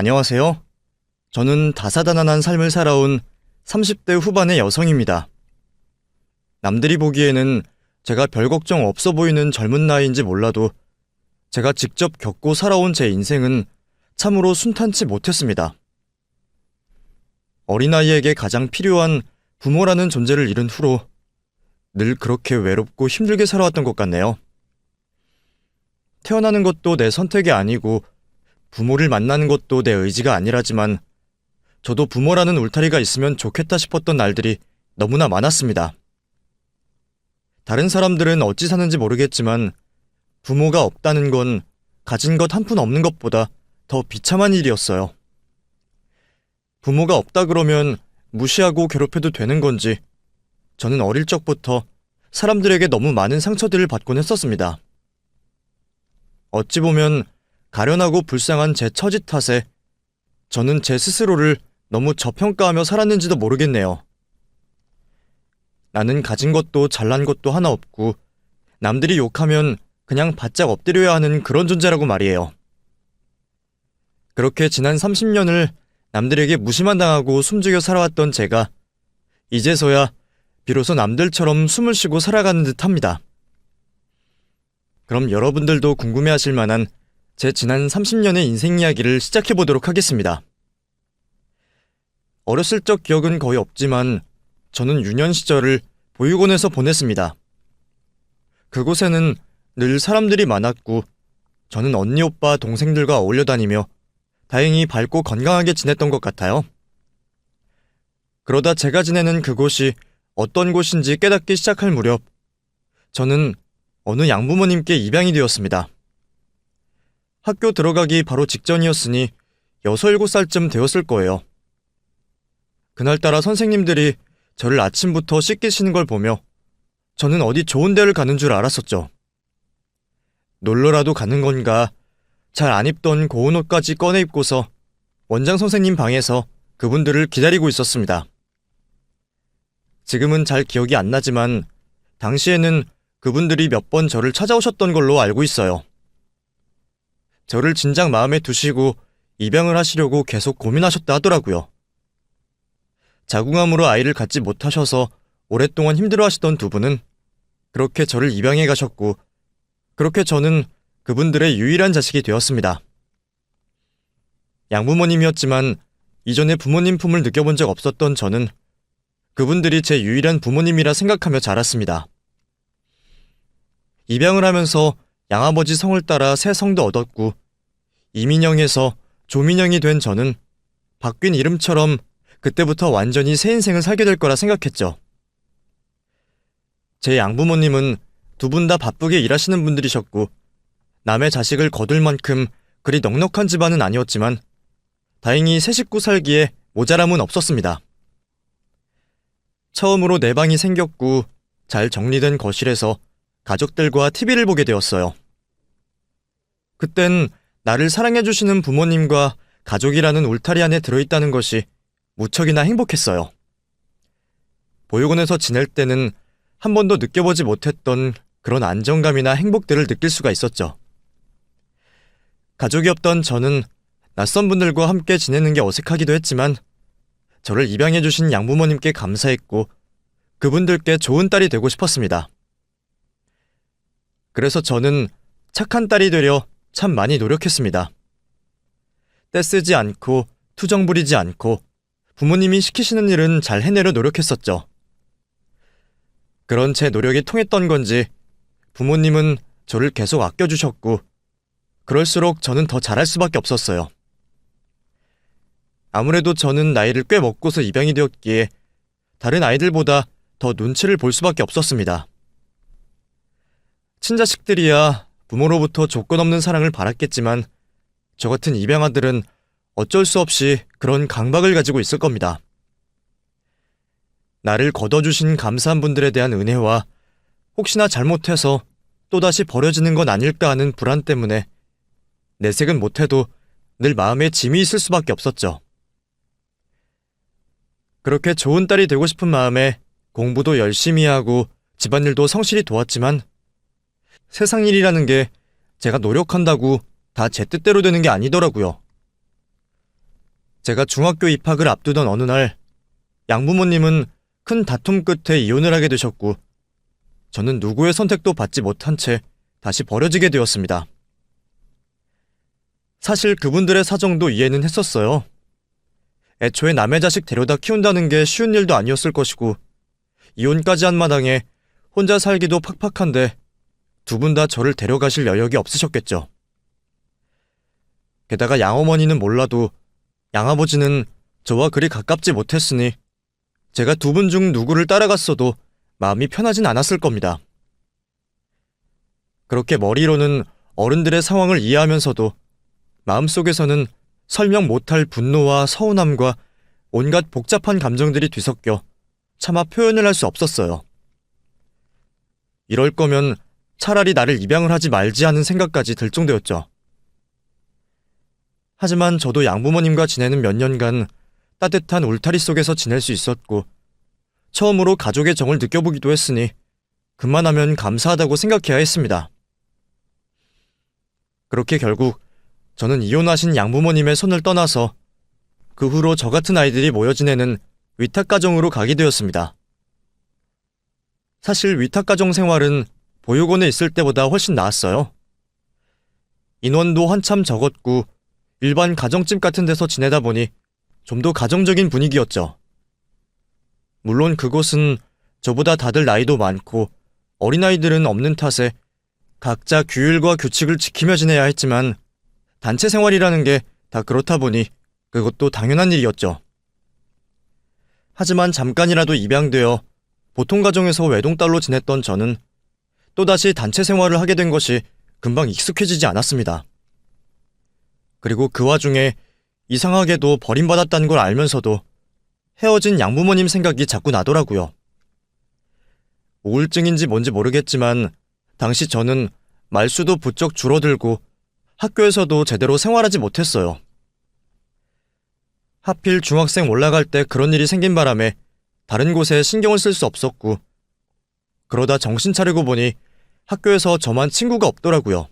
안녕하세요. 저는 다사다난한 삶을 살아온 30대 후반의 여성입니다. 남들이 보기에는 제가 별 걱정 없어 보이는 젊은 나이인지 몰라도 제가 직접 겪고 살아온 제 인생은 참으로 순탄치 못했습니다. 어린아이에게 가장 필요한 부모라는 존재를 잃은 후로 늘 그렇게 외롭고 힘들게 살아왔던 것 같네요. 태어나는 것도 내 선택이 아니고 부모를 만나는 것도 내 의지가 아니라지만 저도 부모라는 울타리가 있으면 좋겠다 싶었던 날들이 너무나 많았습니다. 다른 사람들은 어찌 사는지 모르겠지만 부모가 없다는 건 가진 것 한 푼 없는 것보다 더 비참한 일이었어요. 부모가 없다 그러면 무시하고 괴롭혀도 되는 건지 저는 어릴 적부터 사람들에게 너무 많은 상처들을 받곤 했었습니다. 어찌 보면 가련하고 불쌍한 제 처지 탓에 저는 제 스스로를 너무 저평가하며 살았는지도 모르겠네요. 나는 가진 것도 잘난 것도 하나 없고 남들이 욕하면 그냥 바짝 엎드려야 하는 그런 존재라고 말이에요. 그렇게 지난 30년을 남들에게 무시만 당하고 숨죽여 살아왔던 제가 이제서야 비로소 남들처럼 숨을 쉬고 살아가는 듯합니다. 그럼 여러분들도 궁금해하실 만한 제 지난 30년의 인생 이야기를 시작해보도록 하겠습니다. 어렸을 적 기억은 거의 없지만 저는 유년 시절을 보육원에서 보냈습니다. 그곳에는 늘 사람들이 많았고 저는 언니, 오빠, 동생들과 어울려 다니며 다행히 밝고 건강하게 지냈던 것 같아요. 그러다 제가 지내는 그곳이 어떤 곳인지 깨닫기 시작할 무렵 저는 어느 양부모님께 입양이 되었습니다. 학교 들어가기 바로 직전이었으니 6, 7살쯤 되었을 거예요. 그날따라 선생님들이 저를 아침부터 씻기시는 걸 보며 저는 어디 좋은 데를 가는 줄 알았었죠. 놀러라도 가는 건가 잘 안 입던 고운 옷까지 꺼내 입고서 원장 선생님 방에서 그분들을 기다리고 있었습니다. 지금은 잘 기억이 안 나지만 당시에는 그분들이 몇 번 저를 찾아오셨던 걸로 알고 있어요. 저를 진작 마음에 두시고 입양을 하시려고 계속 고민하셨다 하더라고요. 자궁암으로 아이를 갖지 못하셔서 오랫동안 힘들어하시던 두 분은 그렇게 저를 입양해 가셨고 그렇게 저는 그분들의 유일한 자식이 되었습니다. 양부모님이었지만 이전에 부모님 품을 느껴본 적 없었던 저는 그분들이 제 유일한 부모님이라 생각하며 자랐습니다. 입양을 하면서 양아버지 성을 따라 새 성도 얻었고 이민영에서 조민영이 된 저는 바뀐 이름처럼 그때부터 완전히 새 인생을 살게 될 거라 생각했죠. 제 양부모님은 두 분 다 바쁘게 일하시는 분들이셨고 남의 자식을 거둘 만큼 그리 넉넉한 집안은 아니었지만 다행히 새 식구 살기에 모자람은 없었습니다. 처음으로 내 방이 생겼고 잘 정리된 거실에서 가족들과 TV를 보게 되었어요. 그땐 나를 사랑해주시는 부모님과 가족이라는 울타리 안에 들어있다는 것이 무척이나 행복했어요. 보육원에서 지낼 때는 한 번도 느껴보지 못했던 그런 안정감이나 행복들을 느낄 수가 있었죠. 가족이 없던 저는 낯선 분들과 함께 지내는 게 어색하기도 했지만 저를 입양해주신 양부모님께 감사했고 그분들께 좋은 딸이 되고 싶었습니다. 그래서 저는 착한 딸이 되려 참 많이 노력했습니다. 떼쓰지 않고 투정 부리지 않고 부모님이 시키시는 일은 잘 해내려 노력했었죠. 그런 제 노력이 통했던 건지 부모님은 저를 계속 아껴주셨고 그럴수록 저는 더 잘할 수밖에 없었어요. 아무래도 저는 나이를 꽤 먹고서 입양이 되었기에 다른 아이들보다 더 눈치를 볼 수밖에 없었습니다. 친자식들이야 부모로부터 조건 없는 사랑을 바랐겠지만 저 같은 입양아들은 어쩔 수 없이 그런 강박을 가지고 있을 겁니다. 나를 거둬주신 감사한 분들에 대한 은혜와 혹시나 잘못해서 또다시 버려지는 건 아닐까 하는 불안 때문에 내색은 못해도 늘 마음에 짐이 있을 수밖에 없었죠. 그렇게 좋은 딸이 되고 싶은 마음에 공부도 열심히 하고 집안일도 성실히 도왔지만 세상 일이라는 게 제가 노력한다고 다 제 뜻대로 되는 게 아니더라고요. 제가 중학교 입학을 앞두던 어느 날 양부모님은 큰 다툼 끝에 이혼을 하게 되셨고 저는 누구의 선택도 받지 못한 채 다시 버려지게 되었습니다. 사실 그분들의 사정도 이해는 했었어요. 애초에 남의 자식 데려다 키운다는 게 쉬운 일도 아니었을 것이고 이혼까지 한 마당에 혼자 살기도 팍팍한데 두 분 다 저를 데려가실 여력이 없으셨겠죠. 게다가 양어머니는 몰라도 양아버지는 저와 그리 가깝지 못했으니 제가 두 분 중 누구를 따라갔어도 마음이 편하진 않았을 겁니다. 그렇게 머리로는 어른들의 상황을 이해하면서도 마음속에서는 설명 못할 분노와 서운함과 온갖 복잡한 감정들이 뒤섞여 차마 표현을 할 수 없었어요. 이럴 거면 차라리 나를 입양을 하지 말지 하는 생각까지 들 정도였죠. 하지만 저도 양부모님과 지내는 몇 년간 따뜻한 울타리 속에서 지낼 수 있었고 처음으로 가족의 정을 느껴보기도 했으니 그만하면 감사하다고 생각해야 했습니다. 그렇게 결국 저는 이혼하신 양부모님의 손을 떠나서 그 후로 저 같은 아이들이 모여 지내는 위탁가정으로 가게 되었습니다. 사실 위탁가정 생활은 보육원에 있을 때보다 훨씬 나았어요. 인원도 한참 적었고 일반 가정집 같은 데서 지내다 보니 좀 더 가정적인 분위기였죠. 물론 그곳은 저보다 다들 나이도 많고 어린아이들은 없는 탓에 각자 규율과 규칙을 지키며 지내야 했지만 단체 생활이라는 게 다 그렇다 보니 그것도 당연한 일이었죠. 하지만 잠깐이라도 입양되어 보통 가정에서 외동딸로 지냈던 저는 또다시 단체 생활을 하게 된 것이 금방 익숙해지지 않았습니다. 그리고 그 와중에 이상하게도 버림받았다는 걸 알면서도 헤어진 양부모님 생각이 자꾸 나더라고요. 우울증인지 뭔지 모르겠지만 당시 저는 말수도 부쩍 줄어들고 학교에서도 제대로 생활하지 못했어요. 하필 중학생 올라갈 때 그런 일이 생긴 바람에 다른 곳에 신경을 쓸 수 없었고 그러다 정신 차리고 보니 학교에서 저만 친구가 없더라고요.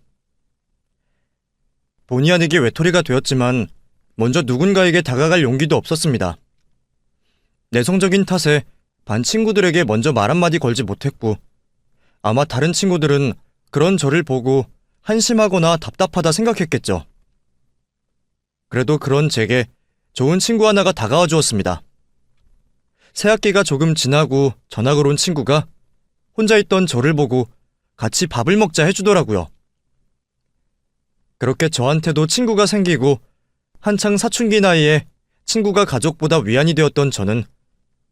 본의 아니게 외톨이가 되었지만 먼저 누군가에게 다가갈 용기도 없었습니다. 내성적인 탓에 반 친구들에게 먼저 말 한마디 걸지 못했고 아마 다른 친구들은 그런 저를 보고 한심하거나 답답하다 생각했겠죠. 그래도 그런 제게 좋은 친구 하나가 다가와 주었습니다. 새학기가 조금 지나고 전학을 온 친구가 혼자 있던 저를 보고 같이 밥을 먹자 해주더라고요. 그렇게 저한테도 친구가 생기고 한창 사춘기 나이에 친구가 가족보다 위안이 되었던 저는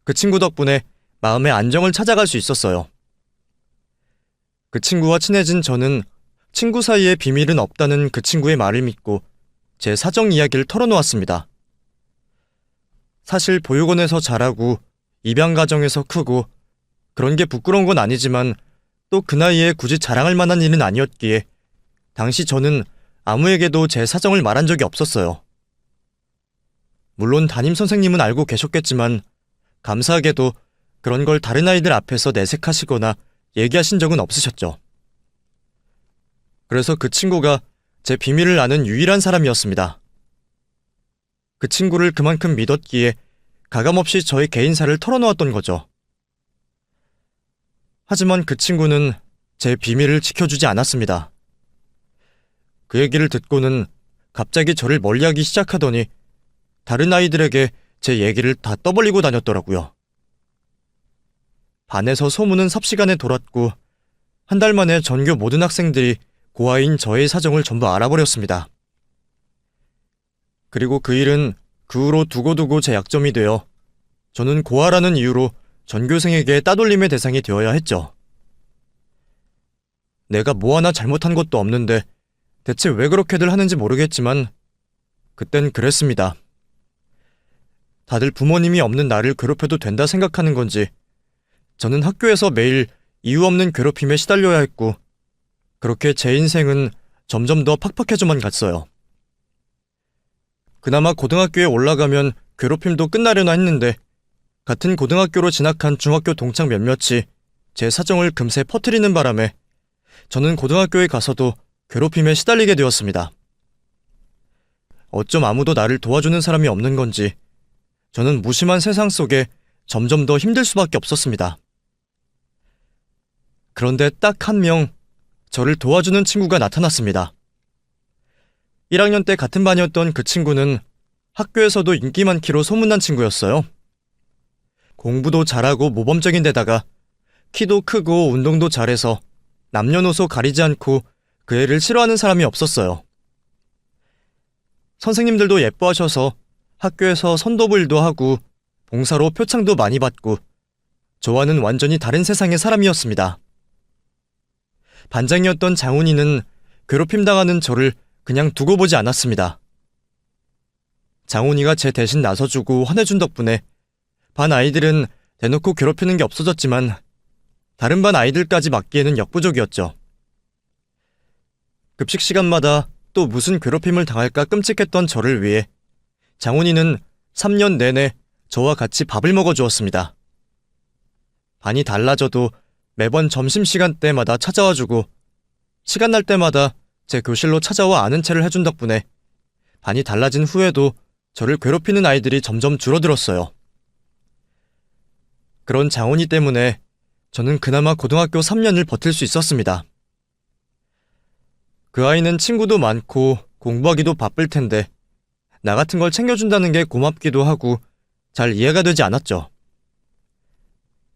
그 친구 덕분에 마음의 안정을 찾아갈 수 있었어요. 그 친구와 친해진 저는 친구 사이에 비밀은 없다는 그 친구의 말을 믿고 제 사정 이야기를 털어놓았습니다. 사실 보육원에서 자라고 입양 가정에서 크고 그런 게 부끄러운 건 아니지만 또 그 나이에 굳이 자랑할 만한 일은 아니었기에 당시 저는 아무에게도 제 사정을 말한 적이 없었어요. 물론 담임 선생님은 알고 계셨겠지만 감사하게도 그런 걸 다른 아이들 앞에서 내색하시거나 얘기하신 적은 없으셨죠. 그래서 그 친구가 제 비밀을 아는 유일한 사람이었습니다. 그 친구를 그만큼 믿었기에 가감없이 저의 개인사를 털어놓았던 거죠. 하지만 그 친구는 제 비밀을 지켜주지 않았습니다. 그 얘기를 듣고는 갑자기 저를 멀리하기 시작하더니 다른 아이들에게 제 얘기를 다 떠벌리고 다녔더라고요. 반에서 소문은 삽시간에 돌았고 한 달 만에 전교 모든 학생들이 고아인 저의 사정을 전부 알아버렸습니다. 그리고 그 일은 그 후로 두고두고 제 약점이 되어 저는 고아라는 이유로 전교생에게 따돌림의 대상이 되어야 했죠. 내가 뭐 하나 잘못한 것도 없는데 대체 왜 그렇게들 하는지 모르겠지만 그땐 그랬습니다. 다들 부모님이 없는 나를 괴롭혀도 된다 생각하는 건지 저는 학교에서 매일 이유 없는 괴롭힘에 시달려야 했고 그렇게 제 인생은 점점 더 팍팍해져만 갔어요. 그나마 고등학교에 올라가면 괴롭힘도 끝나려나 했는데 같은 고등학교로 진학한 중학교 동창 몇몇이 제 사정을 금세 퍼뜨리는 바람에 저는 고등학교에 가서도 괴롭힘에 시달리게 되었습니다. 어쩜 아무도 나를 도와주는 사람이 없는 건지 저는 무심한 세상 속에 점점 더 힘들 수밖에 없었습니다. 그런데 딱 한 명 저를 도와주는 친구가 나타났습니다. 1학년 때 같은 반이었던 그 친구는 학교에서도 인기 많기로 소문난 친구였어요. 공부도 잘하고 모범적인 데다가 키도 크고 운동도 잘해서 남녀노소 가리지 않고 그 애를 싫어하는 사람이 없었어요. 선생님들도 예뻐하셔서 학교에서 선도부 일도 하고 봉사로 표창도 많이 받고 저와는 완전히 다른 세상의 사람이었습니다. 반장이었던 장훈이는 괴롭힘 당하는 저를 그냥 두고 보지 않았습니다. 장훈이가 제 대신 나서주고 화내준 덕분에 반 아이들은 대놓고 괴롭히는 게 없어졌지만 다른 반 아이들까지 막기에는 역부족이었죠. 급식 시간마다 또 무슨 괴롭힘을 당할까 끔찍했던 저를 위해 장훈이는 3년 내내 저와 같이 밥을 먹어주었습니다. 반이 달라져도 매번 점심시간 때마다 찾아와주고 시간 날 때마다 제 교실로 찾아와 아는 체를 해준 덕분에 반이 달라진 후에도 저를 괴롭히는 아이들이 점점 줄어들었어요. 그런 장훈이 때문에 저는 그나마 고등학교 3년을 버틸 수 있었습니다. 그 아이는 친구도 많고 공부하기도 바쁠 텐데 나 같은 걸 챙겨준다는 게 고맙기도 하고 잘 이해가 되지 않았죠.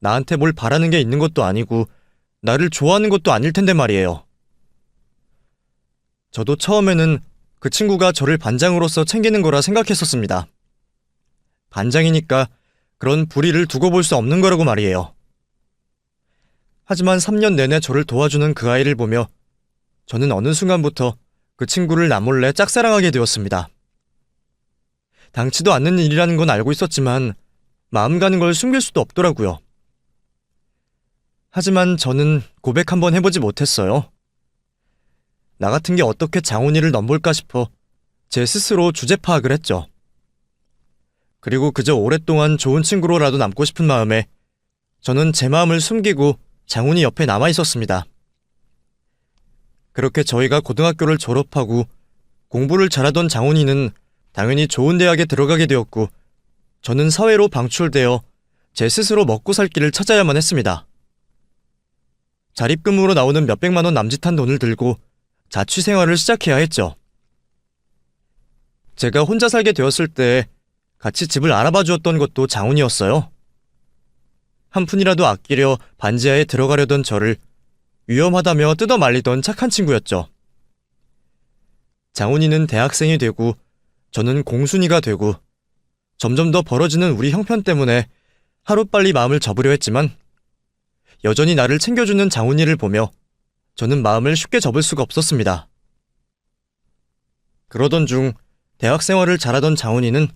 나한테 뭘 바라는 게 있는 것도 아니고 나를 좋아하는 것도 아닐 텐데 말이에요. 저도 처음에는 그 친구가 저를 반장으로서 챙기는 거라 생각했었습니다. 반장이니까 그런 불의를 두고 볼 수 없는 거라고 말이에요. 하지만 3년 내내 저를 도와주는 그 아이를 보며 저는 어느 순간부터 그 친구를 나몰래 짝사랑하게 되었습니다. 당치도 않는 일이라는 건 알고 있었지만 마음 가는 걸 숨길 수도 없더라고요. 하지만 저는 고백 한번 해보지 못했어요. 나 같은 게 어떻게 장훈이를 넘볼까 싶어 제 스스로 주제 파악을 했죠. 그리고 그저 오랫동안 좋은 친구로라도 남고 싶은 마음에 저는 제 마음을 숨기고 장훈이 옆에 남아 있었습니다. 그렇게 저희가 고등학교를 졸업하고 공부를 잘하던 장훈이는 당연히 좋은 대학에 들어가게 되었고 저는 사회로 방출되어 제 스스로 먹고 살 길을 찾아야만 했습니다. 자립금으로 나오는 몇백만 원 남짓한 돈을 들고 자취생활을 시작해야 했죠. 제가 혼자 살게 되었을 때 같이 집을 알아봐 주었던 것도 장훈이었어요. 한 푼이라도 아끼려 반지하에 들어가려던 저를 위험하다며 뜯어 말리던 착한 친구였죠. 장훈이는 대학생이 되고 저는 공순이가 되고 점점 더 벌어지는 우리 형편 때문에 하루빨리 마음을 접으려 했지만 여전히 나를 챙겨주는 장훈이를 보며 저는 마음을 쉽게 접을 수가 없었습니다. 그러던 중 대학 생활을 잘하던 장훈이는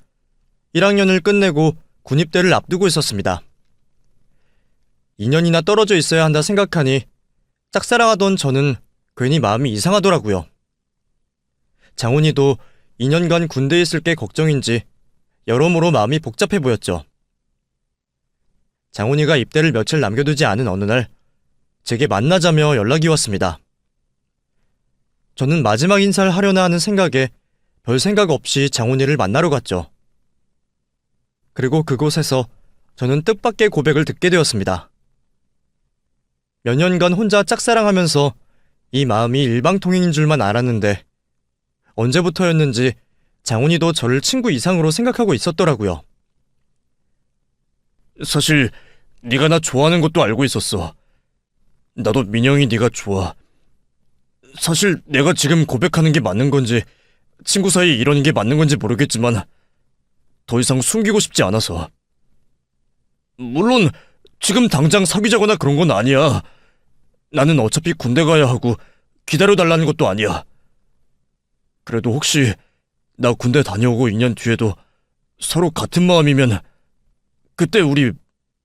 1학년을 끝내고 군입대를 앞두고 있었습니다. 2년이나 떨어져 있어야 한다 생각하니 짝사랑하던 저는 괜히 마음이 이상하더라고요. 장훈이도 2년간 군대에 있을 게 걱정인지 여러모로 마음이 복잡해 보였죠. 장훈이가 입대를 며칠 남겨두지 않은 어느 날 제게 만나자며 연락이 왔습니다. 저는 마지막 인사를 하려나 하는 생각에 별 생각 없이 장훈이를 만나러 갔죠. 그리고 그곳에서 저는 뜻밖의 고백을 듣게 되었습니다. 몇 년간 혼자 짝사랑하면서 이 마음이 일방통행인 줄만 알았는데 언제부터였는지 장훈이도 저를 친구 이상으로 생각하고 있었더라고요. 사실 네가 나 좋아하는 것도 알고 있었어. 나도 민영이 네가 좋아. 사실 내가 지금 고백하는 게 맞는 건지 친구 사이에 이러는 게 맞는 건지 모르겠지만 더 이상 숨기고 싶지 않아서. 물론 지금 당장 사귀자거나 그런 건 아니야. 나는 어차피 군대 가야 하고 기다려달라는 것도 아니야. 그래도 혹시 나 군대 다녀오고 2년 뒤에도 서로 같은 마음이면 그때 우리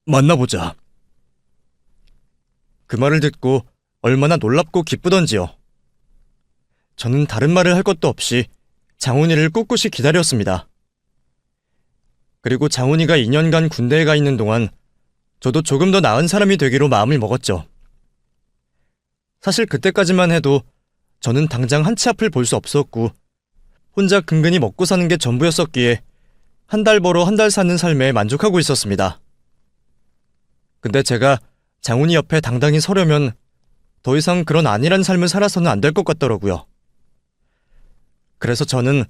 만나보자. 그 말을 듣고 얼마나 놀랍고 기쁘던지요. 저는 다른 말을 할 것도 없이 장훈이를 꿋꿋이 기다렸습니다. 그리고 장훈이가 2년간 군대에 가 있는 동안 저도 조금 더 나은 사람이 되기로 마음을 먹었죠. 사실 그때까지만 해도 저는 당장 한 치 앞을 볼 수 없었고 혼자 근근히 먹고 사는 게 전부였었기에 한 달 벌어 한 달 사는 삶에 만족하고 있었습니다. 근데 제가 장훈이 옆에 당당히 서려면 더 이상 그런 안일한 삶을 살아서는 안 될 것 같더라고요. 그래서 저는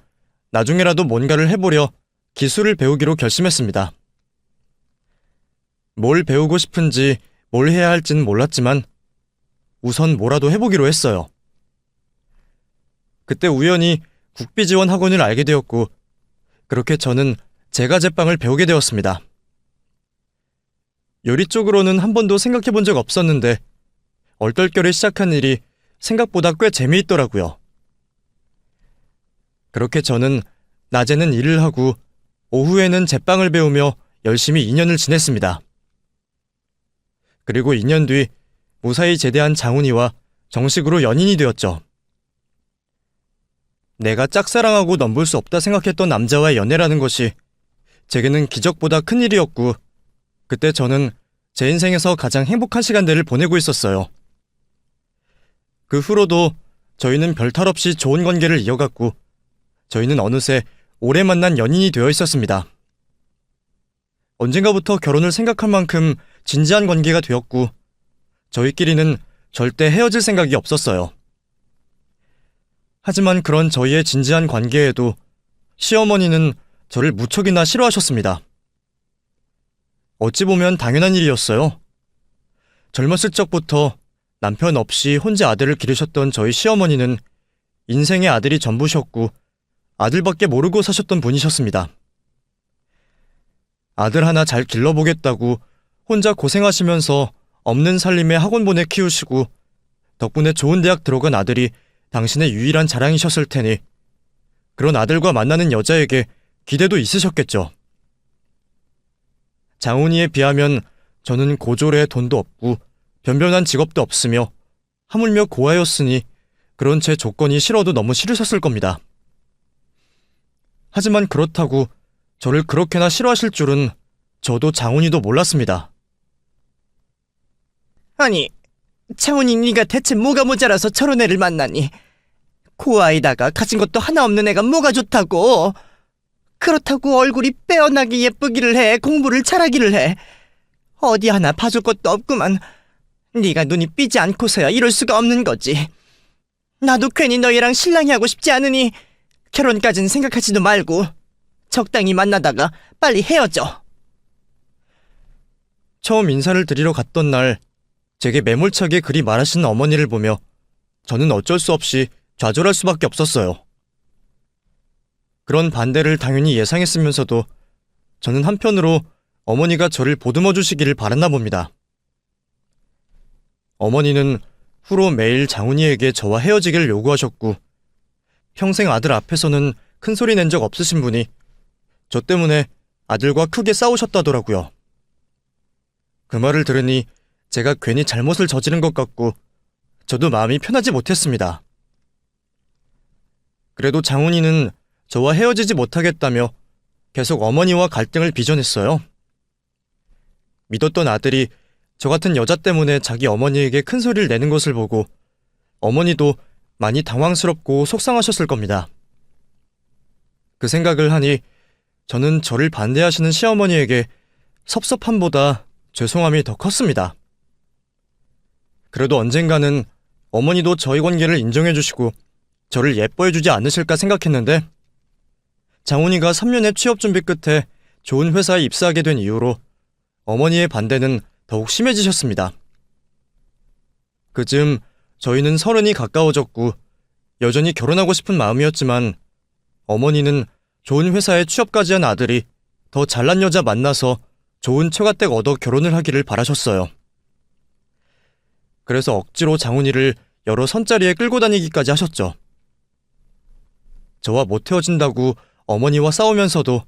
나중에라도 뭔가를 해보려 기술을 배우기로 결심했습니다. 뭘 배우고 싶은지 뭘 해야 할지는 몰랐지만 우선 뭐라도 해보기로 했어요. 그때 우연히 국비지원 학원을 알게 되었고 그렇게 저는 제과제빵을 배우게 되었습니다. 요리 쪽으로는 한 번도 생각해 본 적 없었는데 얼떨결에 시작한 일이 생각보다 꽤 재미있더라고요. 그렇게 저는 낮에는 일을 하고 오후에는 제빵을 배우며 열심히 2년을 지냈습니다. 그리고 2년 뒤 무사히 제대한 장훈이와 정식으로 연인이 되었죠. 내가 짝사랑하고 넘볼 수 없다 생각했던 남자와의 연애라는 것이 제게는 기적보다 큰 일이었고 그때 저는 제 인생에서 가장 행복한 시간들을 보내고 있었어요. 그 후로도 저희는 별탈 없이 좋은 관계를 이어갔고 저희는 어느새 오래 만난 연인이 되어 있었습니다. 언젠가부터 결혼을 생각할 만큼 진지한 관계가 되었고 저희끼리는 절대 헤어질 생각이 없었어요. 하지만 그런 저희의 진지한 관계에도 시어머니는 저를 무척이나 싫어하셨습니다. 어찌 보면 당연한 일이었어요. 젊었을 적부터 남편 없이 혼자 아들을 기르셨던 저희 시어머니는 인생의 아들이 전부셨고 아들밖에 모르고 사셨던 분이셨습니다. 아들 하나 잘 길러보겠다고 혼자 고생하시면서 없는 살림에 학원 보내 키우시고 덕분에 좋은 대학 들어간 아들이 당신의 유일한 자랑이셨을 테니 그런 아들과 만나는 여자에게 기대도 있으셨겠죠. 장훈이에 비하면 저는 고졸에 돈도 없고 변변한 직업도 없으며 하물며 고아였으니 그런 제 조건이 싫어도 너무 싫으셨을 겁니다. 하지만 그렇다고 저를 그렇게나 싫어하실 줄은 저도 장훈이도 몰랐습니다. 아니, 창훈이 네가 대체 뭐가 모자라서 저런 애를 만나니? 고아이다가 가진 것도 하나 없는 애가 뭐가 좋다고? 그렇다고 얼굴이 빼어나게 예쁘기를 해, 공부를 잘하기를 해. 어디 하나 봐줄 것도 없구만. 네가 눈이 삐지 않고서야 이럴 수가 없는 거지. 나도 괜히 너희랑 신랑이 하고 싶지 않으니 결혼까진 생각하지도 말고 적당히 만나다가 빨리 헤어져. 처음 인사를 드리러 갔던 날 제게 매몰차게 그리 말하시는 어머니를 보며 저는 어쩔 수 없이 좌절할 수밖에 없었어요. 그런 반대를 당연히 예상했으면서도 저는 한편으로 어머니가 저를 보듬어 주시기를 바랐나 봅니다. 어머니는 후로 매일 장훈이에게 저와 헤어지기를 요구하셨고 평생 아들 앞에서는 큰 소리 낸 적 없으신 분이 저 때문에 아들과 크게 싸우셨다더라고요. 그 말을 들으니 제가 괜히 잘못을 저지른 것 같고 저도 마음이 편하지 못했습니다. 그래도 장훈이는 저와 헤어지지 못하겠다며 계속 어머니와 갈등을 빚어냈어요. 믿었던 아들이 저 같은 여자 때문에 자기 어머니에게 큰 소리를 내는 것을 보고 어머니도 많이 당황스럽고 속상하셨을 겁니다. 그 생각을 하니 저는 저를 반대하시는 시어머니에게 섭섭함보다 죄송함이 더 컸습니다. 그래도 언젠가는 어머니도 저희 관계를 인정해주시고 저를 예뻐해주지 않으실까 생각했는데 장훈이가 3년의 취업 준비 끝에 좋은 회사에 입사하게 된 이후로 어머니의 반대는 더욱 심해지셨습니다. 그즈음 저희는 30이 가까워졌고 여전히 결혼하고 싶은 마음이었지만 어머니는 좋은 회사에 취업까지 한 아들이 더 잘난 여자 만나서 좋은 처가댁 얻어 결혼을 하기를 바라셨어요. 그래서 억지로 장훈이를 여러 선자리에 끌고 다니기까지 하셨죠. 저와 못 헤어진다고 어머니와 싸우면서도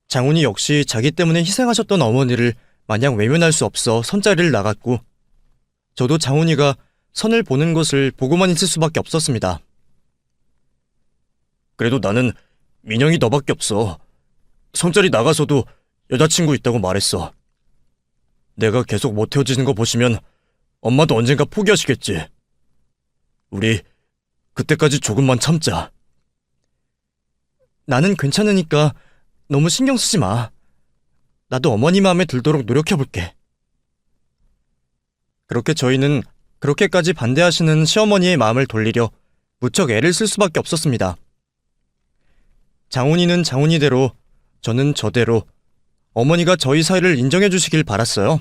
장훈이 역시 자기 때문에 희생하셨던 어머니를 마냥 외면할 수 없어 선자리를 나갔고 저도 장훈이가 선을 보는 것을 보고만 있을 수밖에 없었습니다. 그래도 나는 민영이 너밖에 없어. 선자리 나가서도 여자친구 있다고 말했어. 내가 계속 못 헤어지는 거 보시면 엄마도 언젠가 포기하시겠지. 우리 그때까지 조금만 참자. 나는 괜찮으니까 너무 신경 쓰지 마. 나도 어머니 마음에 들도록 노력해볼게. 그렇게 저희는 그렇게까지 반대하시는 시어머니의 마음을 돌리려 무척 애를 쓸 수밖에 없었습니다. 장훈이는 장훈이대로, 저는 저대로 어머니가 저희 사이를 인정해 주시길 바랐어요.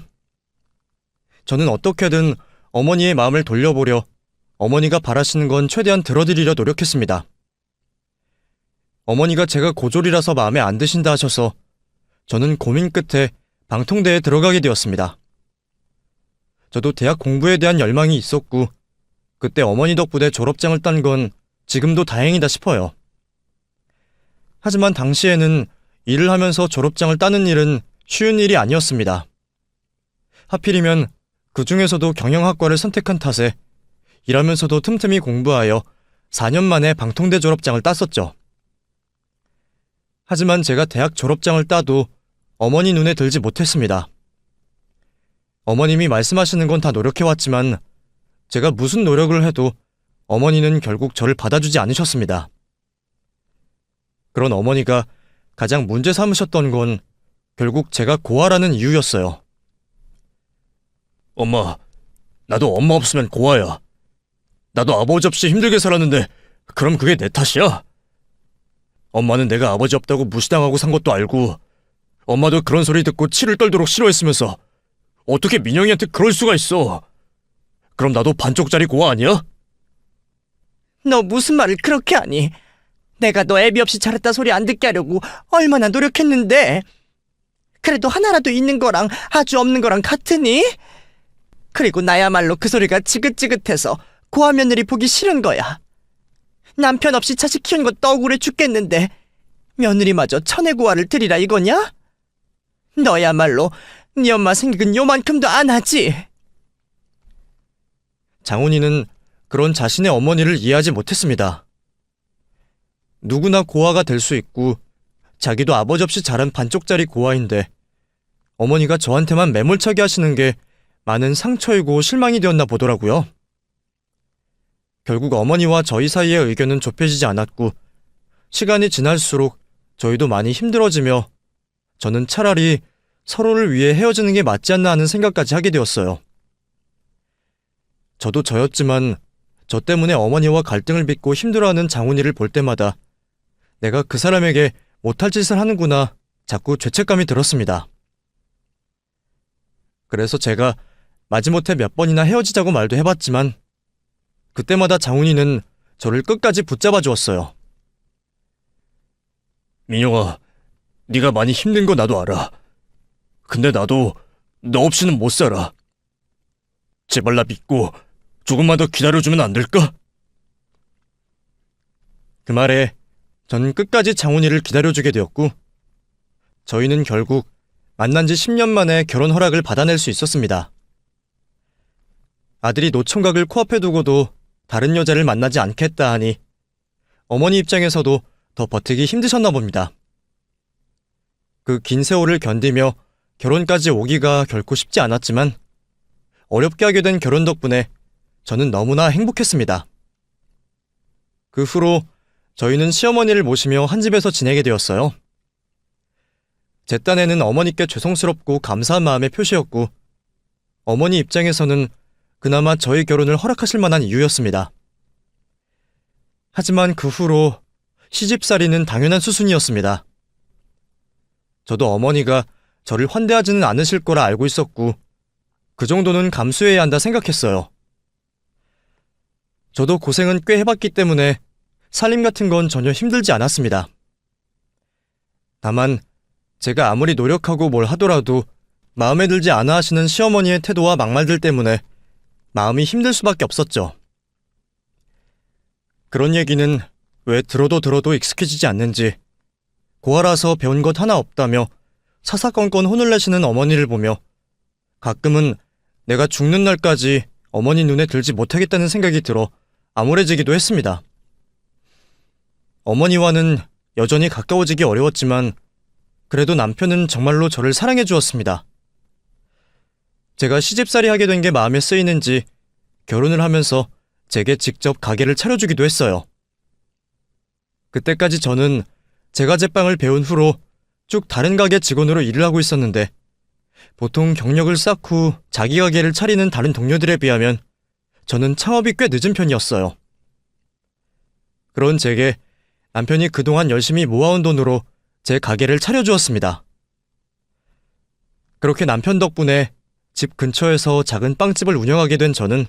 저는 어떻게든 어머니의 마음을 돌려보려 어머니가 바라시는 건 최대한 들어드리려 노력했습니다. 어머니가 제가 고졸이라서 마음에 안 드신다 하셔서 저는 고민 끝에 방통대에 들어가게 되었습니다. 저도 대학 공부에 대한 열망이 있었고 그때 어머니 덕분에 졸업장을 딴 건 지금도 다행이다 싶어요. 하지만 당시에는 일을 하면서 졸업장을 따는 일은 쉬운 일이 아니었습니다. 하필이면 그 중에서도 경영학과를 선택한 탓에 일하면서도 틈틈이 공부하여 4년 만에 방통대 졸업장을 땄었죠. 하지만 제가 대학 졸업장을 따도 어머니 눈에 들지 못했습니다. 어머님이 말씀하시는 건 다 노력해왔지만 제가 무슨 노력을 해도 어머니는 결국 저를 받아주지 않으셨습니다. 그런 어머니가 가장 문제 삼으셨던 건 결국 제가 고아라는 이유였어요. 엄마, 나도 엄마 없으면 고아야. 나도 아버지 없이 힘들게 살았는데 그럼 그게 내 탓이야? 엄마는 내가 아버지 없다고 무시당하고 산 것도 알고 엄마도 그런 소리 듣고 치를 떨도록 싫어했으면서 어떻게 민영이한테 그럴 수가 있어? 그럼 나도 반쪽짜리 고아 아니야? 너 무슨 말을 그렇게 하니? 내가 너 애비 없이 자랐다 소리 안 듣게 하려고 얼마나 노력했는데. 그래도 하나라도 있는 거랑 아주 없는 거랑 같으니? 그리고 나야말로 그 소리가 지긋지긋해서 고아 며느리 보기 싫은 거야. 남편 없이 자식 키운 것도 억울해 죽겠는데 며느리마저 천의 고아를 들이라 이거냐? 너야말로 네 엄마 생각은 요만큼도 안 하지. 장훈이는 그런 자신의 어머니를 이해하지 못했습니다. 누구나 고아가 될 수 있고 자기도 아버지 없이 자란 반쪽짜리 고아인데 어머니가 저한테만 매몰차게 하시는 게 많은 상처이고 실망이 되었나 보더라고요. 결국 어머니와 저희 사이의 의견은 좁혀지지 않았고 시간이 지날수록 저희도 많이 힘들어지며 저는 차라리 서로를 위해 헤어지는 게 맞지 않나 하는 생각까지 하게 되었어요. 저도 저였지만 저 때문에 어머니와 갈등을 빚고 힘들어하는 장훈이를 볼 때마다 내가 그 사람에게 못할 짓을 하는구나 자꾸 죄책감이 들었습니다. 그래서 제가 마지못해 몇 번이나 헤어지자고 말도 해봤지만 그때마다 장훈이는 저를 끝까지 붙잡아 주었어요. 민영아, 네가 많이 힘든 거 나도 알아. 근데 나도 너 없이는 못 살아. 제발 나 믿고 조금만 더 기다려주면 안 될까? 그 말에 저는 끝까지 장훈이를 기다려주게 되었고 저희는 결국 만난 지 10년 만에 결혼 허락을 받아낼 수 있었습니다. 아들이 노총각을 코앞에 두고도 다른 여자를 만나지 않겠다 하니 어머니 입장에서도 더 버티기 힘드셨나 봅니다. 그 긴 세월을 견디며 결혼까지 오기가 결코 쉽지 않았지만 어렵게 하게 된 결혼 덕분에 저는 너무나 행복했습니다. 그 후로 저희는 시어머니를 모시며 한 집에서 지내게 되었어요. 제 딴에는 어머니께 죄송스럽고 감사한 마음의 표시였고 어머니 입장에서는 그나마 저희 결혼을 허락하실 만한 이유였습니다. 하지만 그 후로 시집살이는 당연한 수순이었습니다. 저도 어머니가 저를 환대하지는 않으실 거라 알고 있었고 그 정도는 감수해야 한다 생각했어요. 저도 고생은 꽤 해봤기 때문에 살림 같은 건 전혀 힘들지 않았습니다. 다만 제가 아무리 노력하고 뭘 하더라도 마음에 들지 않아 하시는 시어머니의 태도와 막말들 때문에 마음이 힘들 수밖에 없었죠. 그런 얘기는 왜 들어도 익숙해지지 않는지 고아라서 배운 것 하나 없다며 사사건건 혼을 내시는 어머니를 보며 가끔은 내가 죽는 날까지 어머니 눈에 들지 못하겠다는 생각이 들어 암울해지기도 했습니다. 어머니와는 여전히 가까워지기 어려웠지만 그래도 남편은 정말로 저를 사랑해 주었습니다. 제가 시집살이 하게 된 게 마음에 쓰이는지 결혼을 하면서 제게 직접 가게를 차려주기도 했어요. 그때까지 저는 제가 제빵을 배운 후로 쭉 다른 가게 직원으로 일을 하고 있었는데 보통 경력을 쌓고 자기 가게를 차리는 다른 동료들에 비하면 저는 창업이 꽤 늦은 편이었어요. 그런 제게 남편이 그동안 열심히 모아온 돈으로 제 가게를 차려주었습니다. 그렇게 남편 덕분에 집 근처에서 작은 빵집을 운영하게 된 저는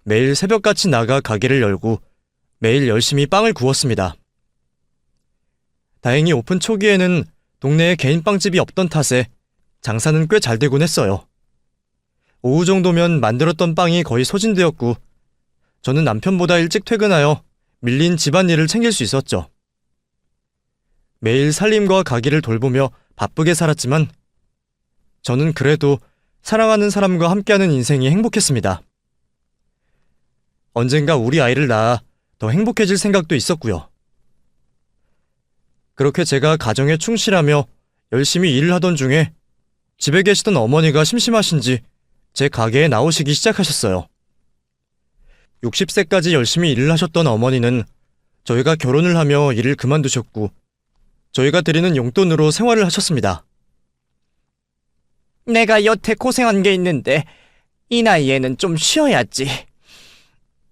매일 새벽같이 나가 가게를 열고 매일 열심히 빵을 구웠습니다. 다행히 오픈 초기에는 동네에 개인 빵집이 없던 탓에 장사는 꽤 잘 되곤 했어요. 오후 정도면 만들었던 빵이 거의 소진되었고 저는 남편보다 일찍 퇴근하여 밀린 집안일을 챙길 수 있었죠. 매일 살림과 가게를 돌보며 바쁘게 살았지만 저는 그래도 사랑하는 사람과 함께하는 인생이 행복했습니다. 언젠가 우리 아이를 낳아 더 행복해질 생각도 있었고요. 그렇게 제가 가정에 충실하며 열심히 일을 하던 중에 집에 계시던 어머니가 심심하신지 제 가게에 나오시기 시작하셨어요. 60세까지 열심히 일을 하셨던 어머니는 저희가 결혼을 하며 일을 그만두셨고 저희가 드리는 용돈으로 생활을 하셨습니다. 내가 여태 고생한 게 있는데 이 나이에는 좀 쉬어야지.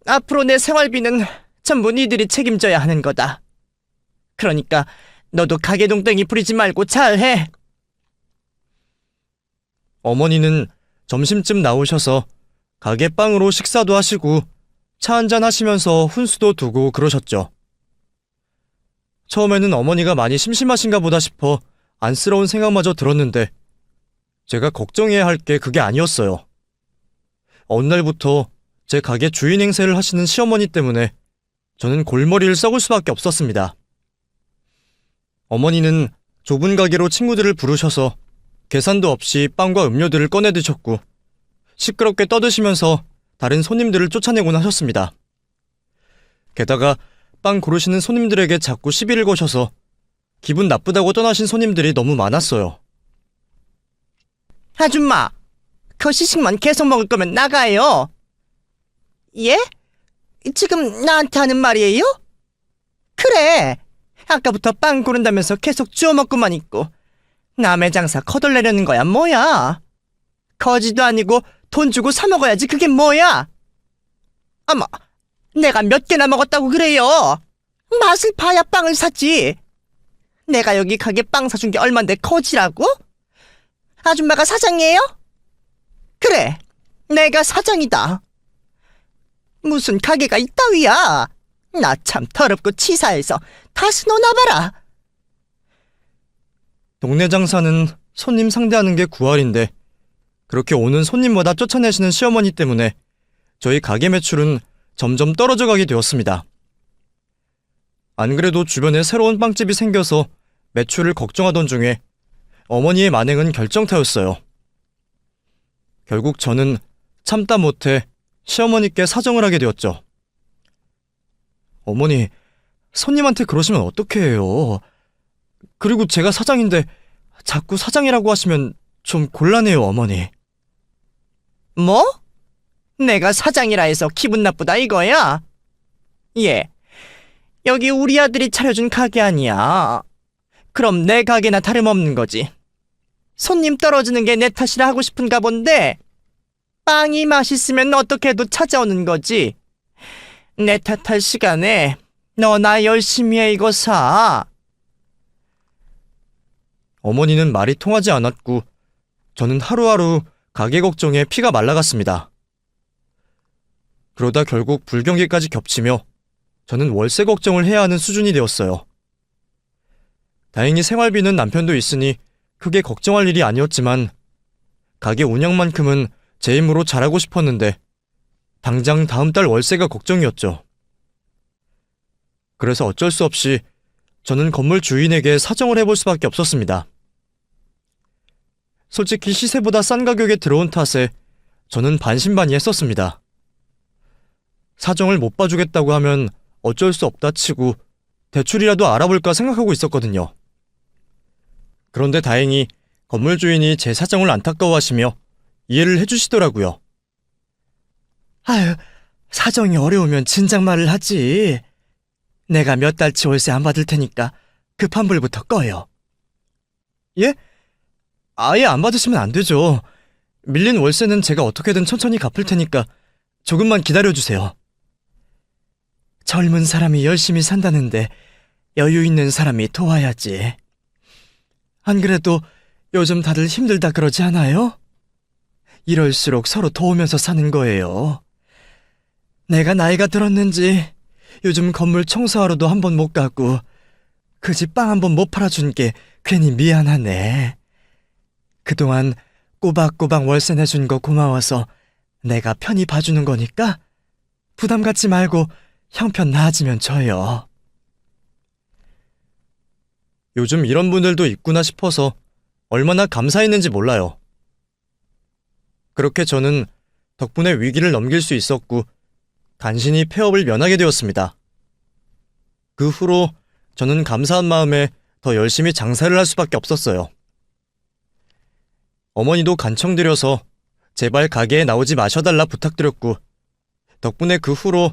앞으로 내 생활비는 전부 니들이 책임져야 하는 거다. 그러니까 너도 가게 동땡이 부리지 말고 잘해. 어머니는 점심쯤 나오셔서 가게 빵으로 식사도 하시고 차 한잔 하시면서 훈수도 두고 그러셨죠. 처음에는 어머니가 많이 심심하신가 보다 싶어 안쓰러운 생각마저 들었는데 제가 걱정해야 할 게 그게 아니었어요. 어느 날부터 제 가게 주인 행세를 하시는 시어머니 때문에 저는 골머리를 썩을 수밖에 없었습니다. 어머니는 좁은 가게로 친구들을 부르셔서 계산도 없이 빵과 음료들을 꺼내 드셨고 시끄럽게 떠드시면서 다른 손님들을 쫓아내곤 하셨습니다. 게다가 빵 고르시는 손님들에게 자꾸 시비를 거셔서 기분 나쁘다고 떠나신 손님들이 너무 많았어요. 아줌마, 거시식만 계속 먹을 거면 나가요. 예? 지금 나한테 하는 말이에요? 그래. 아까부터 빵 고른다면서 계속 주워 먹고만 있고 남의 장사 거덜내려는 거야 뭐야? 거지도 아니고 돈 주고 사 먹어야지 그게 뭐야? 어머, 내가 몇 개나 먹었다고 그래요? 맛을 봐야 빵을 사지. 내가 여기 가게 빵 사준 게 얼만데 거지라고? 아줌마가 사장이에요? 그래, 내가 사장이다. 무슨 가게가 있다위야. 나 참 더럽고 치사해서 다시 놓아봐라. 동네 장사는 손님 상대하는 게 구할인데 그렇게 오는 손님마다 쫓아내시는 시어머니 때문에 저희 가게 매출은 점점 떨어져 가게 되었습니다. 안 그래도 주변에 새로운 빵집이 생겨서 매출을 걱정하던 중에 어머니의 만행은 결정타였어요. 결국 저는 참다 못해 시어머니께 사정을 하게 되었죠. 어머니, 손님한테 그러시면 어떡해요. 그리고 제가 사장인데 자꾸 사장이라고 하시면 좀 곤란해요, 어머니. 뭐? 내가 사장이라 해서 기분 나쁘다 이거야? 예, 여기 우리 아들이 차려준 가게 아니야. 그럼 내 가게나 다름없는 거지. 손님 떨어지는 게 내 탓이라 하고 싶은가 본데 빵이 맛있으면 어떻게 해도 찾아오는 거지. 내 탓할 시간에 너나 열심히 해 이거 사. 어머니는 말이 통하지 않았고 저는 하루하루 가게 걱정에 피가 말라갔습니다. 그러다 결국 불경기까지 겹치며 저는 월세 걱정을 해야 하는 수준이 되었어요. 다행히 생활비는 남편도 있으니 크게 걱정할 일이 아니었지만 가게 운영만큼은 제 힘으로 잘하고 싶었는데 당장 다음 달 월세가 걱정이었죠. 그래서 어쩔 수 없이 저는 건물 주인에게 사정을 해볼 수밖에 없었습니다. 솔직히 시세보다 싼 가격에 들어온 탓에 저는 반신반의했었습니다. 사정을 못 봐주겠다고 하면 어쩔 수 없다 치고 대출이라도 알아볼까 생각하고 있었거든요. 그런데 다행히 건물 주인이 제 사정을 안타까워하시며 이해를 해주시더라고요. 아유, 사정이 어려우면 진작 말을 하지. 내가 몇 달치 월세 안 받을 테니까 급한 불부터 꺼요. 예? 아예 안 받으시면 안 되죠. 밀린 월세는 제가 어떻게든 천천히 갚을 테니까 조금만 기다려주세요. 젊은 사람이 열심히 산다는데 여유 있는 사람이 도와야지. 안 그래도 요즘 다들 힘들다 그러지 않아요? 이럴수록 서로 도우면서 사는 거예요. 내가 나이가 들었는지 요즘 건물 청소하러도 한 번 못 가고 그 집 빵 한 번 못 팔아준 게 괜히 미안하네. 그동안 꼬박꼬박 월세 내준 거 고마워서 내가 편히 봐주는 거니까 부담 갖지 말고 형편 나아지면 줘요. 요즘 이런 분들도 있구나 싶어서 얼마나 감사했는지 몰라요. 그렇게 저는 덕분에 위기를 넘길 수 있었고 간신히 폐업을 면하게 되었습니다. 그 후로 저는 감사한 마음에 더 열심히 장사를 할 수밖에 없었어요. 어머니도 간청드려서 제발 가게에 나오지 마셔달라 부탁드렸고 덕분에 그 후로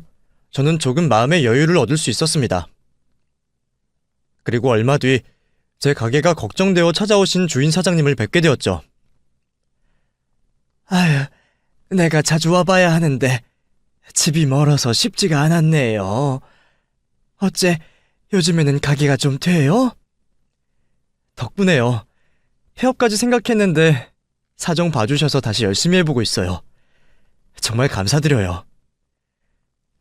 저는 조금 마음의 여유를 얻을 수 있었습니다. 그리고 얼마 뒤 제 가게가 걱정되어 찾아오신 주인 사장님을 뵙게 되었죠. 아유, 내가 자주 와봐야 하는데 집이 멀어서 쉽지가 않았네요. 어째 요즘에는 가게가 좀 돼요? 덕분에요. 폐업까지 생각했는데 사정 봐주셔서 다시 열심히 해보고 있어요. 정말 감사드려요.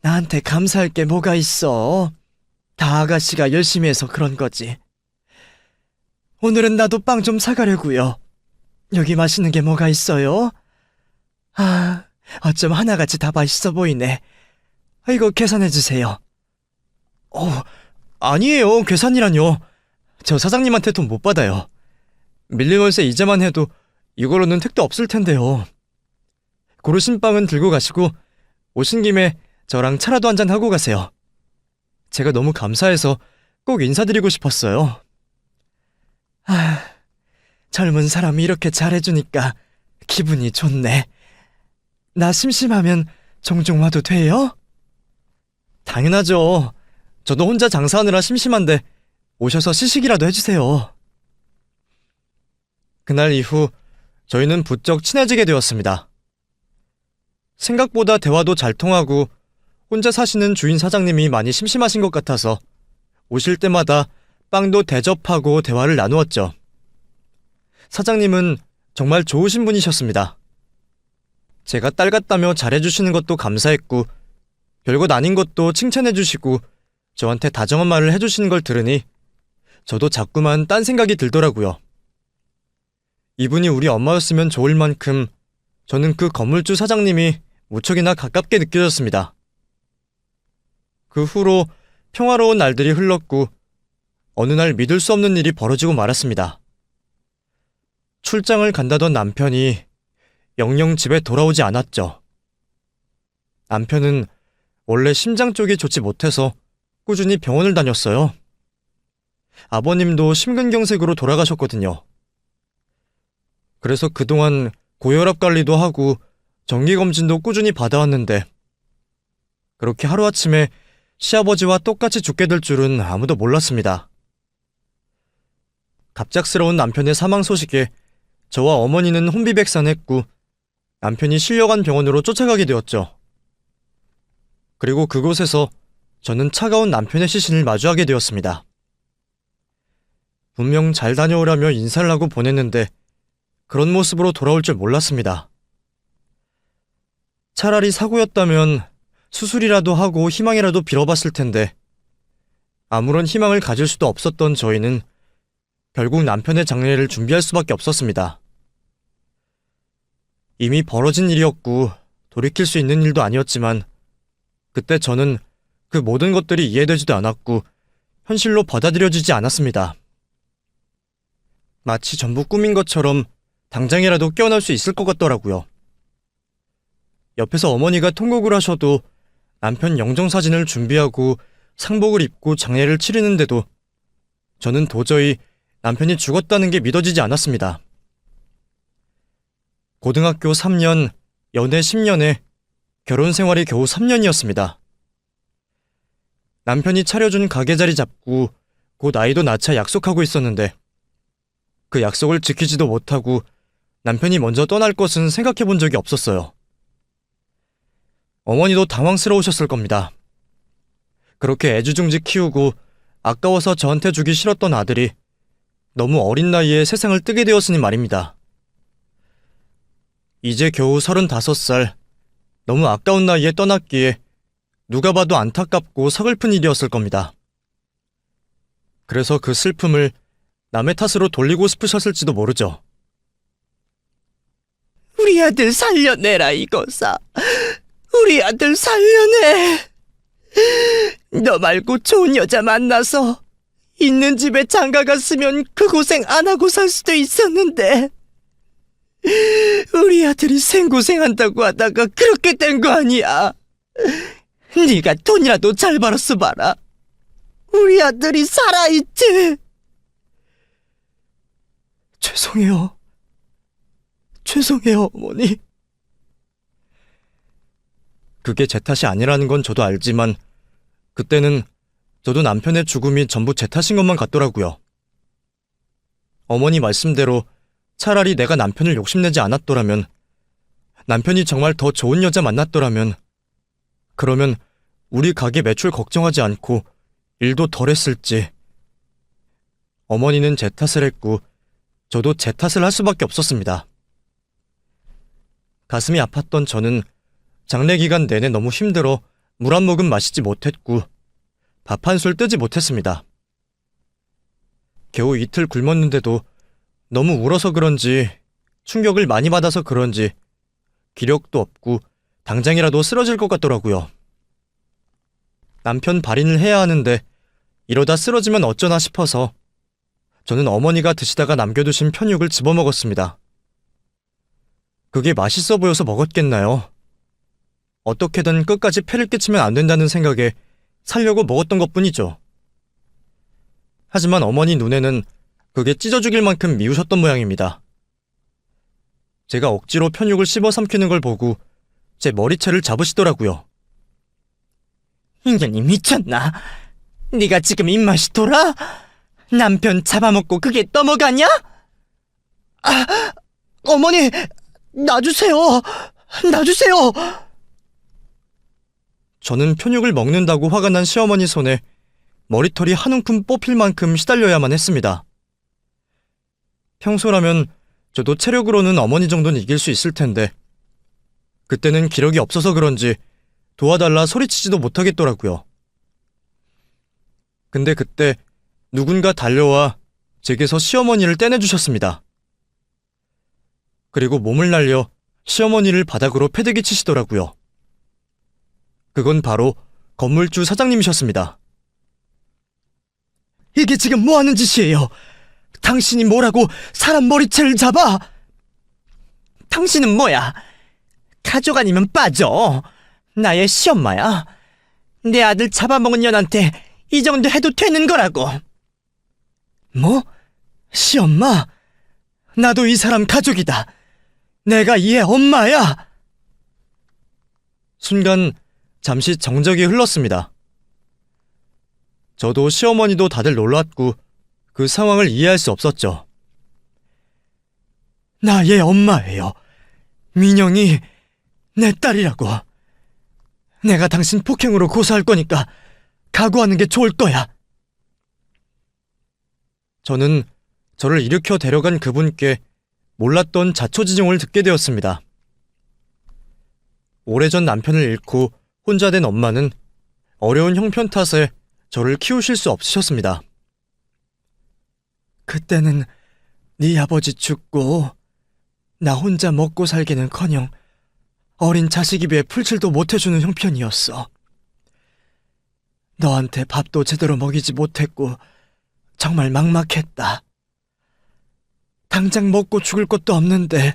나한테 감사할 게 뭐가 있어? 다 아가씨가 열심히 해서 그런 거지. 오늘은 나도 빵 좀 사가려고요. 여기 맛있는 게 뭐가 있어요? 아, 어쩜 하나같이 다 맛있어 보이네. 이거 계산해주세요. 아니에요. 계산이라뇨. 저 사장님한테 돈 못 받아요. 밀린 월세 이자만 해도 이걸로는 택도 없을 텐데요. 고르신 빵은 들고 가시고 오신 김에 저랑 차라도 한잔 하고 가세요. 제가 너무 감사해서 꼭 인사드리고 싶었어요. 아, 젊은 사람이 이렇게 잘해주니까 기분이 좋네. 나 심심하면 종종 와도 돼요? 당연하죠. 저도 혼자 장사하느라 심심한데 오셔서 시식이라도 해주세요. 그날 이후 저희는 부쩍 친해지게 되었습니다. 생각보다 대화도 잘 통하고 혼자 사시는 주인 사장님이 많이 심심하신 것 같아서 오실 때마다 빵도 대접하고 대화를 나누었죠. 사장님은 정말 좋으신 분이셨습니다. 제가 딸 같다며 잘해주시는 것도 감사했고 별것 아닌 것도 칭찬해주시고 저한테 다정한 말을 해주시는 걸 들으니 저도 자꾸만 딴 생각이 들더라고요. 이분이 우리 엄마였으면 좋을 만큼 저는 그 건물주 사장님이 무척이나 가깝게 느껴졌습니다. 그 후로 평화로운 날들이 흘렀고 어느 날 믿을 수 없는 일이 벌어지고 말았습니다. 출장을 간다던 남편이 영영 집에 돌아오지 않았죠. 남편은 원래 심장 쪽이 좋지 못해서 꾸준히 병원을 다녔어요. 아버님도 심근경색으로 돌아가셨거든요. 그래서 그동안 고혈압 관리도 하고 정기검진도 꾸준히 받아왔는데 그렇게 하루아침에 시아버지와 똑같이 죽게 될 줄은 아무도 몰랐습니다. 갑작스러운 남편의 사망 소식에 저와 어머니는 혼비백산했고 남편이 실려간 병원으로 쫓아가게 되었죠. 그리고 그곳에서 저는 차가운 남편의 시신을 마주하게 되었습니다. 분명 잘 다녀오라며 인사를 하고 보냈는데 그런 모습으로 돌아올 줄 몰랐습니다. 차라리 사고였다면 수술이라도 하고 희망이라도 빌어봤을 텐데 아무런 희망을 가질 수도 없었던 저희는 결국 남편의 장례를 준비할 수밖에 없었습니다. 이미 벌어진 일이었고 돌이킬 수 있는 일도 아니었지만 그때 저는 그 모든 것들이 이해되지도 않았고 현실로 받아들여지지 않았습니다. 마치 전부 꿈인 것처럼 당장이라도 깨어날 수 있을 것 같더라고요. 옆에서 어머니가 통곡을 하셔도 남편 영정사진을 준비하고 상복을 입고 장례를 치르는데도 저는 도저히 남편이 죽었다는 게 믿어지지 않았습니다. 고등학교 3년, 연애 10년에 결혼 생활이 겨우 3년이었습니다. 남편이 차려준 가게 자리 잡고 곧 아이도 낳자 약속하고 있었는데 그 약속을 지키지도 못하고 남편이 먼저 떠날 것은 생각해 본 적이 없었어요. 어머니도 당황스러우셨을 겁니다. 그렇게 애지중지 키우고 아까워서 저한테 주기 싫었던 아들이 너무 어린 나이에 세상을 뜨게 되었으니 말입니다. 이제 겨우 35살, 너무 아까운 나이에 떠났기에 누가 봐도 안타깝고 서글픈 일이었을 겁니다. 그래서 그 슬픔을 남의 탓으로 돌리고 싶으셨을지도 모르죠. 우리 아들 살려내라 이거사. 우리 아들 살려내. 너 말고 좋은 여자 만나서 있는 집에 장가 갔으면 그 고생 안 하고 살 수도 있었는데 우리 아들이 생고생한다고 하다가 그렇게 된 거 아니야. 네가 돈이라도 잘 벌었어 봐라. 우리 아들이 살아있지. 죄송해요. 죄송해요, 어머니. 그게 제 탓이 아니라는 건 저도 알지만 그때는 저도 남편의 죽음이 전부 제 탓인 것만 같더라고요. 어머니 말씀대로 차라리 내가 남편을 욕심내지 않았더라면, 남편이 정말 더 좋은 여자 만났더라면, 그러면 우리 가게 매출 걱정하지 않고 일도 덜 했을지. 어머니는 제 탓을 했고 저도 제 탓을 할 수밖에 없었습니다. 가슴이 아팠던 저는 장례 기간 내내 너무 힘들어 물 한 모금 마시지 못했고 밥 한 술 뜨지 못했습니다. 겨우 이틀 굶었는데도 너무 울어서 그런지 충격을 많이 받아서 그런지 기력도 없고 당장이라도 쓰러질 것 같더라고요. 남편 발인을 해야 하는데 이러다 쓰러지면 어쩌나 싶어서 저는 어머니가 드시다가 남겨두신 편육을 집어먹었습니다. 그게 맛있어 보여서 먹었겠나요? 어떻게든 끝까지 폐를 끼치면 안 된다는 생각에 살려고 먹었던 것뿐이죠. 하지만 어머니 눈에는 그게 찢어 죽일 만큼 미우셨던 모양입니다. 제가 억지로 편육을 씹어 삼키는 걸 보고 제 머리채를 잡으시더라고요. 인연이 미쳤나? 네가 지금 입맛이 돌아? 남편 잡아먹고 그게 넘어가냐? 아, 어머니, 놔주세요. 놔주세요. 저는 편육을 먹는다고 화가 난 시어머니 손에 머리털이 한 움큼 뽑힐 만큼 시달려야만 했습니다. 평소라면 저도 체력으로는 어머니 정도는 이길 수 있을 텐데 그때는 기력이 없어서 그런지 도와달라 소리치지도 못하겠더라고요. 근데 그때 누군가 달려와 제게서 시어머니를 떼내주셨습니다. 그리고 몸을 날려 시어머니를 바닥으로 패대기 치시더라고요. 그건 바로 건물주 사장님이셨습니다. 이게 지금 뭐 하는 짓이에요? 당신이 뭐라고 사람 머리채를 잡아? 당신은 뭐야? 가족 아니면 빠져. 나의 시엄마야. 내 아들 잡아먹은 년한테 이 정도 해도 되는 거라고. 뭐? 시엄마? 나도 이 사람 가족이다. 내가 얘 엄마야. 순간 잠시 정적이 흘렀습니다. 저도 시어머니도 다들 놀랐고 그 상황을 이해할 수 없었죠. 나 얘 엄마예요. 민영이 내 딸이라고. 내가 당신 폭행으로 고소할 거니까 각오하는 게 좋을 거야. 저는 저를 일으켜 데려간 그분께 몰랐던 자초지종을 듣게 되었습니다. 오래전 남편을 잃고 혼자 된 엄마는 어려운 형편 탓에 저를 키우실 수 없으셨습니다. 그때는 네 아버지 죽고 나 혼자 먹고 살기는커녕 어린 자식 입에 풀칠도 못해주는 형편이었어. 너한테 밥도 제대로 먹이지 못했고 정말 막막했다. 당장 먹고 죽을 것도 없는데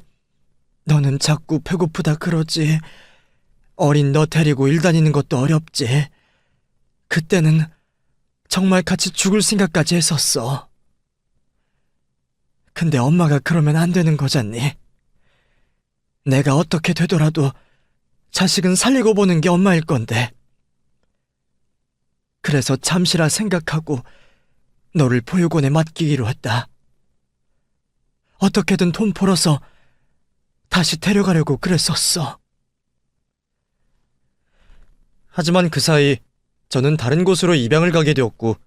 너는 자꾸 배고프다 그러지. 어린 너 데리고 일 다니는 것도 어렵지. 그때는 정말 같이 죽을 생각까지 했었어. 근데 엄마가 그러면 안 되는 거잖니. 내가 어떻게 되더라도 자식은 살리고 보는 게 엄마일 건데. 그래서 잠시라 생각하고 너를 보육원에 맡기기로 했다. 어떻게든 돈 벌어서 다시 데려가려고 그랬었어. 하지만 그 사이 저는 다른 곳으로 입양을 가게 되었고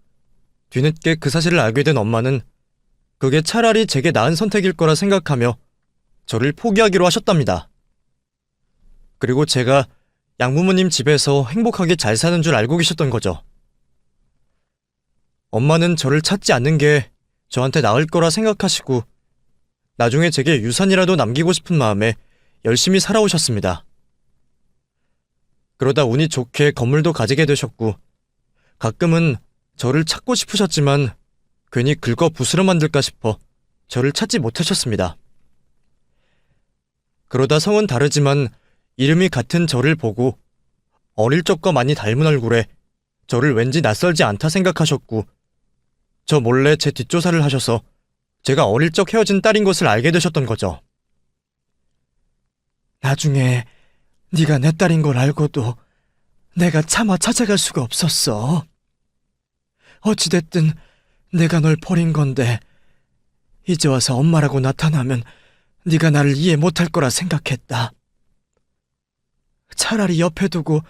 뒤늦게 그 사실을 알게 된 엄마는 그게 차라리 제게 나은 선택일 거라 생각하며 저를 포기하기로 하셨답니다. 그리고 제가 양부모님 집에서 행복하게 잘 사는 줄 알고 계셨던 거죠. 엄마는 저를 찾지 않는 게 저한테 나을 거라 생각하시고 나중에 제게 유산이라도 남기고 싶은 마음에 열심히 살아오셨습니다. 그러다 운이 좋게 건물도 가지게 되셨고 가끔은 저를 찾고 싶으셨지만 괜히 긁어 부스러 만들까 싶어 저를 찾지 못하셨습니다. 그러다 성은 다르지만 이름이 같은 저를 보고 어릴 적과 많이 닮은 얼굴에 저를 왠지 낯설지 않다 생각하셨고 저 몰래 제 뒷조사를 하셔서 제가 어릴 적 헤어진 딸인 것을 알게 되셨던 거죠. 나중에 네가 내 딸인 걸 알고도 내가 차마 찾아갈 수가 없었어. 어찌됐든 내가 널 버린 건데 이제 와서 엄마라고 나타나면 네가 나를 이해 못할 거라 생각했다. 차라리 옆에 두고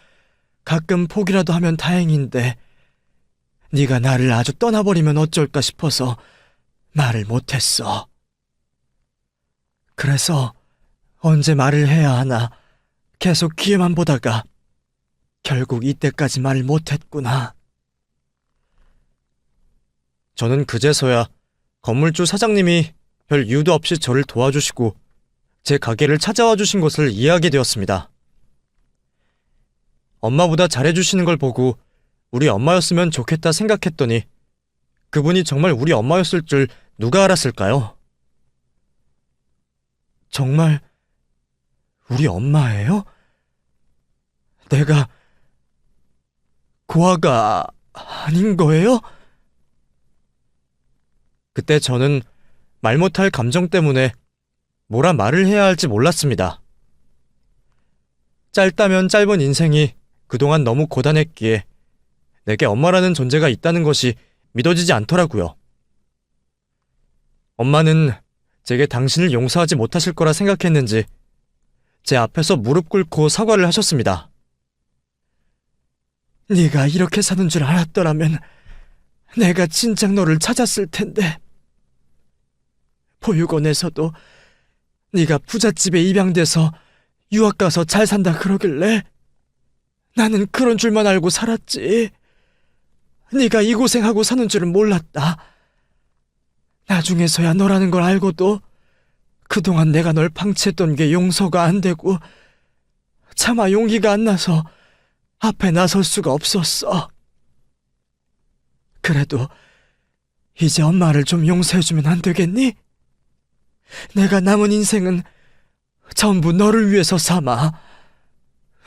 가끔 보기라도 하면 다행인데 네가 나를 아주 떠나버리면 어쩔까 싶어서 말을 못했어. 그래서 언제 말을 해야 하나 계속 기회만 보다가 결국 이때까지 말을 못했구나. 저는 그제서야 건물주 사장님이 별 이유도 없이 저를 도와주시고 제 가게를 찾아와 주신 것을 이해하게 되었습니다. 엄마보다 잘해주시는 걸 보고 우리 엄마였으면 좋겠다 생각했더니 그분이 정말 우리 엄마였을 줄 누가 알았을까요? 정말 우리 엄마예요? 내가 고아가 아닌 거예요? 그때 저는 말 못할 감정 때문에 뭐라 말을 해야 할지 몰랐습니다. 짧다면 짧은 인생이 그동안 너무 고단했기에 내게 엄마라는 존재가 있다는 것이 믿어지지 않더라고요. 엄마는 제게 당신을 용서하지 못하실 거라 생각했는지 제 앞에서 무릎 꿇고 사과를 하셨습니다. 네가 이렇게 사는 줄 알았더라면 내가 진작 너를 찾았을 텐데. 보육원에서도 네가 부잣집에 입양돼서 유학 가서 잘 산다 그러길래 나는 그런 줄만 알고 살았지. 네가 이 고생하고 사는 줄은 몰랐다. 나중에서야 너라는 걸 알고도 그동안 내가 널 방치했던 게 용서가 안 되고 차마 용기가 안 나서 앞에 나설 수가 없었어. 그래도 이제 엄마를 좀 용서해주면 안 되겠니? 내가 남은 인생은 전부 너를 위해서 삼아.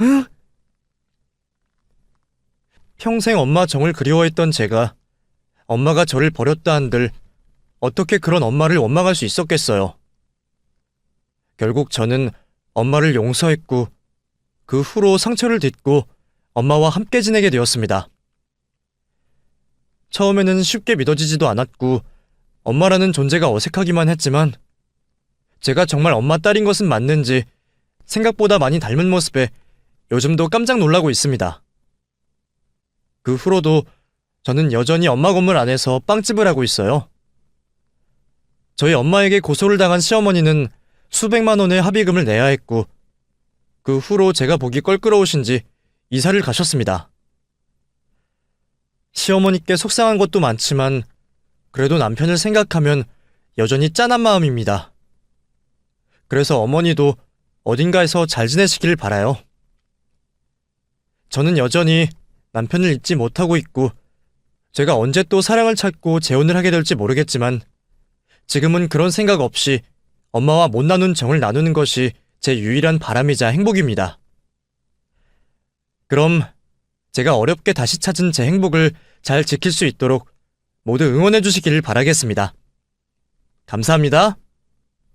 응? 평생 엄마 정을 그리워했던 제가 엄마가 저를 버렸다 한들 어떻게 그런 엄마를 원망할 수 있었겠어요. 결국 저는 엄마를 용서했고 그 후로 상처를 딛고 엄마와 함께 지내게 되었습니다. 처음에는 쉽게 믿어지지도 않았고 엄마라는 존재가 어색하기만 했지만 제가 정말 엄마 딸인 것은 맞는지 생각보다 많이 닮은 모습에 요즘도 깜짝 놀라고 있습니다. 그 후로도 저는 여전히 엄마 건물 안에서 빵집을 하고 있어요. 저희 엄마에게 고소를 당한 시어머니는 수백만 원의 합의금을 내야 했고 그 후로 제가 보기 껄끄러우신지 이사를 가셨습니다. 시어머니께 속상한 것도 많지만 그래도 남편을 생각하면 여전히 짠한 마음입니다. 그래서 어머니도 어딘가에서 잘 지내시길 바라요. 저는 여전히 남편을 잊지 못하고 있고 제가 언제 또 사랑을 찾고 재혼을 하게 될지 모르겠지만 지금은 그런 생각 없이 엄마와 못 나눈 정을 나누는 것이 제 유일한 바람이자 행복입니다. 그럼 제가 어렵게 다시 찾은 제 행복을 잘 지킬 수 있도록 모두 응원해 주시기를 바라겠습니다. 감사합니다.